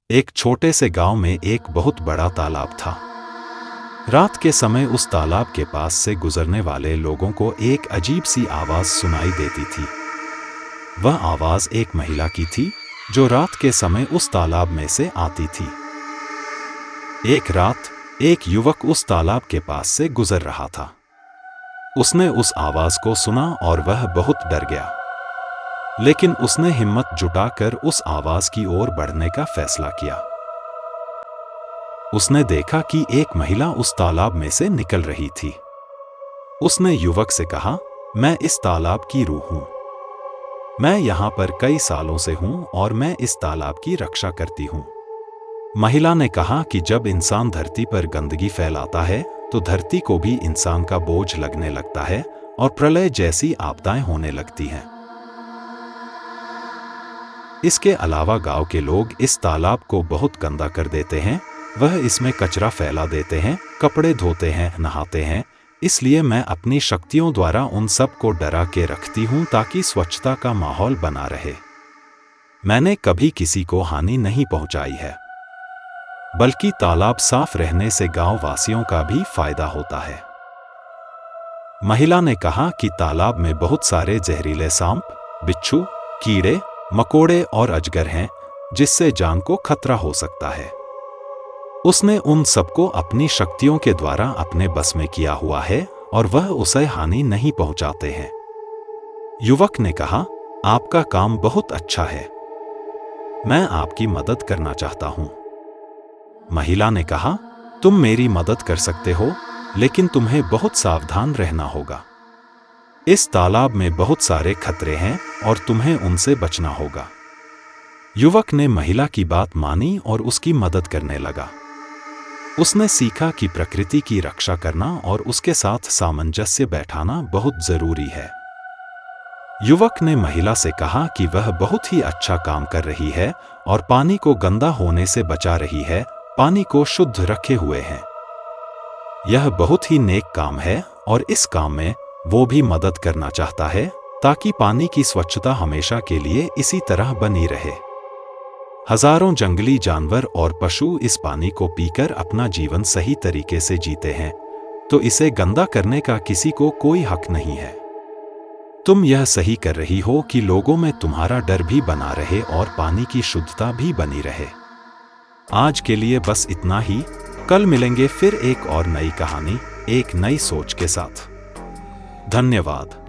एक छोटे से गांव में एक बहुत बड़ा तालाब था। रात के समय उस तालाब के पास से गुजरने वाले लोगों को एक अजीब सी आवाज सुनाई देती थी। वह आवाज एक महिला की थी जो रात के समय उस तालाब में से आती थी। एक रात एक युवक उस तालाब के पास से गुजर रहा था। उसने उस आवाज को सुना और वह बहुत डर गया, लेकिन उसने हिम्मत जुटाकर उस आवाज की ओर बढ़ने का फैसला किया। उसने देखा कि एक महिला उस तालाब में से निकल रही थी। उसने युवक से कहा, मैं इस तालाब की रूह हूं। मैं यहां पर कई सालों से हूं और मैं इस तालाब की रक्षा करती हूं। महिला ने कहा कि जब इंसान धरती पर गंदगी फैलाता है तो धरती को भी इंसान का बोझ लगने लगता है और प्रलय जैसी आपदाएं होने लगती हैं। इसके अलावा गांव के लोग इस तालाब को बहुत गंदा कर देते हैं। वह इसमें कचरा फैला देते हैं, कपड़े धोते हैं, नहाते हैं। इसलिए मैं अपनी शक्तियों द्वारा उन सब को डरा के रखती हूं ताकि स्वच्छता का माहौल बना रहे। मैंने कभी किसी को हानि नहीं पहुंचाई है, बल्कि तालाब साफ रहने से गांव वासियों का भी फायदा होता है। महिला ने कहा कि तालाब में बहुत सारे जहरीले सांप, बिच्छू, कीड़े मकोड़े और अजगर हैं, जिससे जान को खतरा हो सकता है। उसने उन सबको अपनी शक्तियों के द्वारा अपने बस में किया हुआ है और वह उसे हानि नहीं पहुंचाते हैं। युवक ने कहा, आपका काम बहुत अच्छा है, मैं आपकी मदद करना चाहता हूं। महिला ने कहा, तुम मेरी मदद कर सकते हो, लेकिन तुम्हें बहुत सावधान रहना होगा। इस तालाब में बहुत सारे खतरे हैं और तुम्हें उनसे बचना होगा। युवक ने महिला की बात मानी और उसकी मदद करने लगा। उसने सीखा कि प्रकृति की रक्षा करना और उसके साथ सामंजस्य बैठाना बहुत जरूरी है। युवक ने महिला से कहा कि वह बहुत ही अच्छा काम कर रही है और पानी को गंदा होने से बचा रही है, पानी को शुद्ध रखे हुए है। यह बहुत ही नेक काम है और इस काम में वो भी मदद करना चाहता है ताकि पानी की स्वच्छता हमेशा के लिए इसी तरह बनी रहे। हजारों जंगली जानवर और पशु इस पानी को पीकर अपना जीवन सही तरीके से जीते हैं, तो इसे गंदा करने का किसी को कोई हक नहीं है। तुम यह सही कर रही हो कि लोगों में तुम्हारा डर भी बना रहे और पानी की शुद्धता भी बनी रहे। आज के लिए बस इतना ही। कल मिलेंगे फिर एक और नई कहानी, एक नई सोच के साथ। धन्यवाद।